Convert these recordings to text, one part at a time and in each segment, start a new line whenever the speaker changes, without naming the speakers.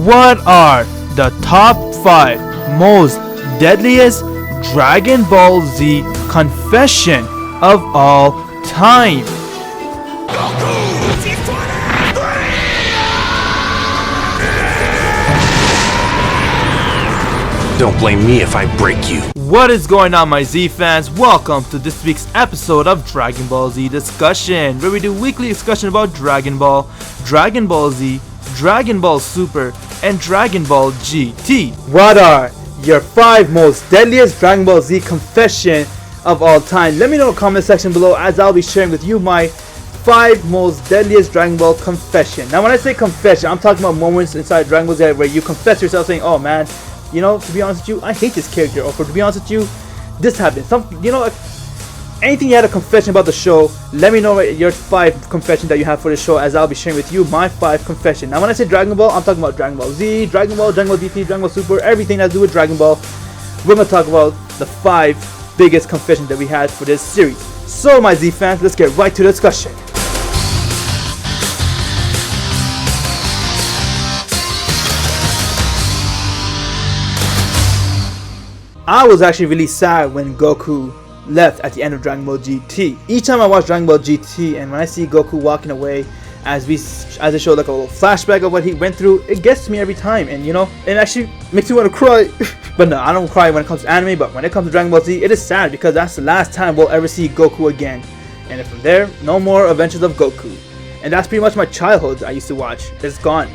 What are the top 5 most deadliest Dragon Ball Z confession of all time?
Don't blame me if I break you.
What is going on, my Z fans? Welcome to this week's episode of Dragon Ball Z Discussion, where we do weekly discussion about Dragon Ball, Dragon Ball Z, Dragon Ball Super, and Dragon Ball GT. What are your 5 most deadliest Dragon Ball Z confession of all time? Let me know in the comment section below, as I'll be sharing with you my 5 most deadliest Dragon Ball confession. Now when I say confession, I'm talking about moments inside Dragon Ball Z where you confess to yourself saying, oh man, you know, to be honest with you, I hate this character, or to be honest with you, this happened. Anything you had a confession about the show, let me know your 5 confessions that you have for the show, as I'll be sharing with you my 5 confessions. Now when I say Dragon Ball, I'm talking about Dragon Ball Z, Dragon Ball GT, Dragon Ball Super, everything that to do with Dragon Ball. We're going to talk about the 5 biggest confessions that we had for this series. So my Z fans, let's get right to the discussion. I was actually really sad when Goku left at the end of Dragon Ball GT. Each time I watch Dragon Ball GT and when I see Goku walking away, as they show like a little flashback of what he went through, it gets to me every time, and you know, it actually makes me want to cry. But no, I don't cry when it comes to anime, but when it comes to Dragon Ball Z, it is sad because that's the last time we'll ever see Goku again. And from there, no more Adventures of Goku. And that's pretty much my childhood I used to watch. It's gone.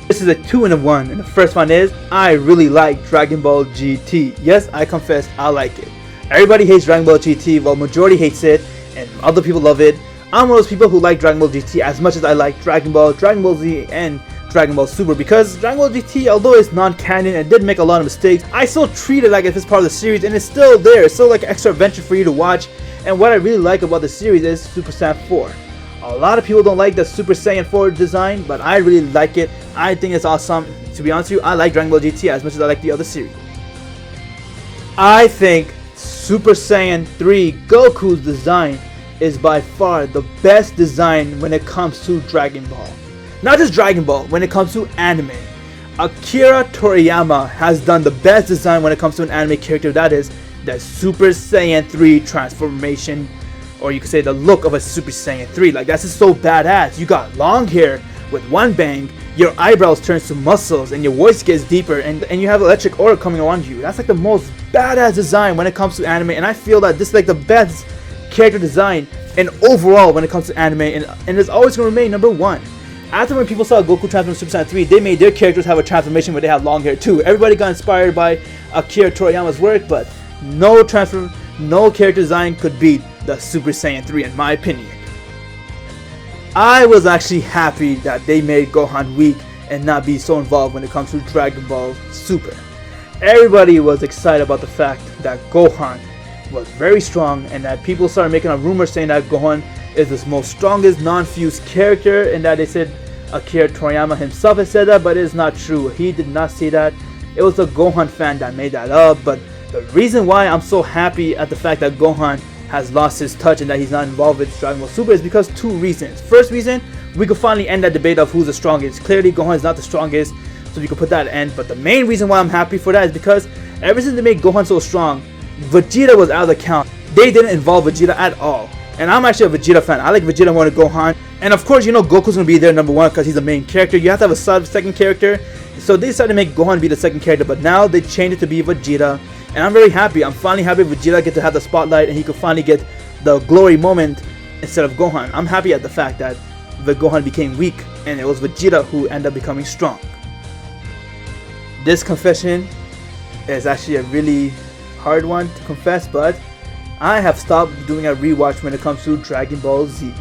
This is a 2-in-1, and the first one is, I really like Dragon Ball GT. Yes, I confess, I like it. Everybody hates Dragon Ball GT, well, majority hates it, and other people love it. I'm one of those people who like Dragon Ball GT as much as I like Dragon Ball Z, and Dragon Ball Super, because Dragon Ball GT, although it's non-canon and did make a lot of mistakes, I still treat it like if it's part of the series, and it's still there. It's still like an extra adventure for you to watch. And what I really like about the series is Super Saiyan 4. A lot of people don't like the Super Saiyan 4 design, but I really like it. I think it's awesome. To be honest with you, I like Dragon Ball GT as much as I like the other series. I think Super Saiyan 3 Goku's design is by far the best design when it comes to Dragon Ball. Not just Dragon Ball, when it comes to anime. Akira Toriyama has done the best design when it comes to an anime character, that is the Super Saiyan 3 transformation. Or you could say the look of a Super Saiyan 3. Like, that's just so badass. You got long hair with one bang, your eyebrows turn to muscles, and your voice gets deeper, and you have electric aura coming around you. That's like the most badass design when it comes to anime, and I feel that this is like the best character design and overall when it comes to anime, and it's always going to remain number 1. After when people saw Goku transform Super Saiyan 3, they made their characters have a transformation where they have long hair too. Everybody got inspired by Akira Toriyama's work, but no character design could beat the Super Saiyan 3 in my opinion. I was actually happy that they made Gohan weak and not be so involved when it comes to Dragon Ball Super. Everybody was excited about the fact that Gohan was very strong, and that people started making a rumor saying that Gohan is the most strongest non-fused character, and that they said Akira Toriyama himself has said that, but it is not true. He did not say that. It was a Gohan fan that made that up. But the reason why I'm so happy at the fact that Gohan has lost his touch and that he's not involved with Dragon Ball Super is because 2 reasons. First reason, we could finally end that debate of who's the strongest. Clearly Gohan is not the strongest, so we could put that at end. But the main reason why I'm happy for that is because ever since they made Gohan so strong, Vegeta was out of the count. They didn't involve Vegeta at all. And I'm actually a Vegeta fan. I like Vegeta more than Gohan. And of course, you know, Goku's gonna be there number 1 because he's the main character. You have to have a second character. So they decided to make Gohan be the second character, but now they changed it to be Vegeta. And I'm very happy. I'm finally happy Vegeta get to have the spotlight and he could finally get the glory moment instead of Gohan. I'm happy at the fact that the Gohan became weak and it was Vegeta who ended up becoming strong. This confession is actually a really hard one to confess, but I have stopped doing a rewatch when it comes to Dragon Ball Z.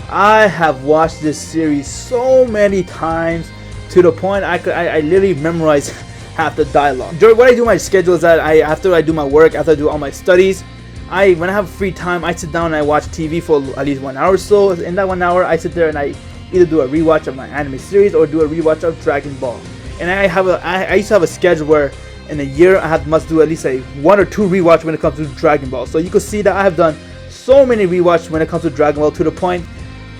I have watched this series so many times to the point I literally memorize half the dialogue. What I do in my schedule is that after I do my work, after I do all my studies, when I have free time, I sit down and I watch TV for at least 1 hour or so. In that 1 hour, I sit there and I either do a rewatch of my anime series or do a rewatch of Dragon Ball. And I used to have a schedule where in a year I must do at least a 1 or 2 rewatch when it comes to Dragon Ball. So you can see that I have done so many rewatches when it comes to Dragon Ball to the point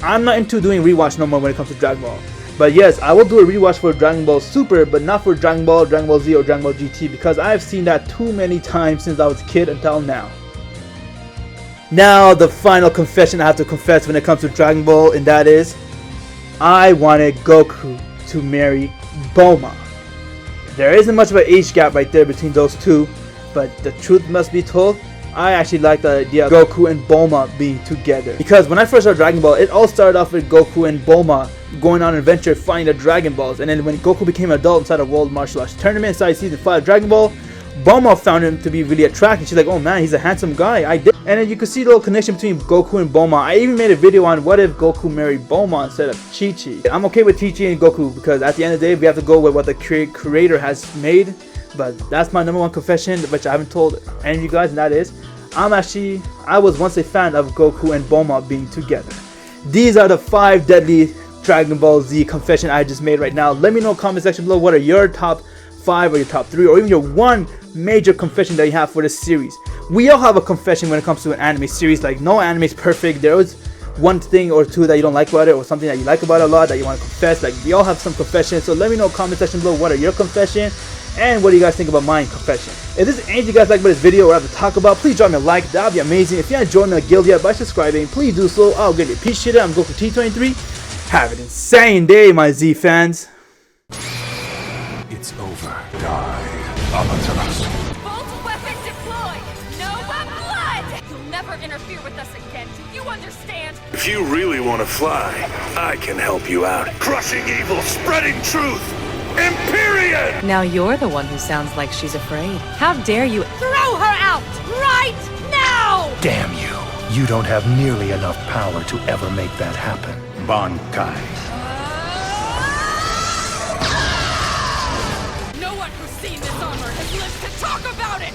I'm not into doing rewatch no more when it comes to Dragon Ball. But yes, I will do a rewatch for Dragon Ball Super, but not for Dragon Ball, Dragon Ball Z, or Dragon Ball GT, because I have seen that too many times since I was a kid until now. Now, the final confession I have to confess when it comes to Dragon Ball, and that is, I wanted Goku to marry Bulma. There isn't much of an age gap right there between those two, but the truth must be told, I actually like the idea of Goku and Bulma being together. Because when I first saw Dragon Ball, it all started off with Goku and Bulma going on an adventure fighting the Dragon Balls. And then when Goku became an adult inside a World Martial Arts Tournament inside Season 5 of Dragon Ball, Bulma found him to be really attractive. She's like, oh man, he's a handsome guy. I did. And then you could see the little connection between Goku and Bulma. I even made a video on what if Goku married Bulma instead of Chi-Chi. I'm okay with Chi-Chi and Goku because at the end of the day, we have to go with what the creator has made. But that's my number one confession, which I haven't told any of you guys, and that is, I was once a fan of Goku and Bulma being together. These are the 5 deadly Dragon Ball Z confession I just made right now. Let me know in the comment section below what are your top 5 or your top 3 or even your one major confession that you have for this series. We all have a confession when it comes to an anime series. Like, no anime is perfect. There is one thing or two that you don't like about it, or something that you like about it a lot that you want to confess. Like, we all have some confessions. So let me know in the comment section below what are your confession and what do you guys think about my confession. If there's anything you guys like about this video or have to talk about, please drop me a like. That would be amazing. If you haven't joined the guild yet by subscribing, please do so. I'll greatly appreciate it. I'm Goku T23. Have an insane day, my Z fans.
It's over. Die, Amaterasu.
Bolt weapon deployed! No blood! You'll never interfere with us again, do you understand?
If you really want to fly, I can help you out. Crushing evil, spreading truth. Empyrean!
Now you're the one who sounds like she's afraid. How dare you?
Throw her out! Right now!
Damn you. You don't have nearly enough power to ever make that happen. Bankai.
No one who's seen this armor has lived to talk about it!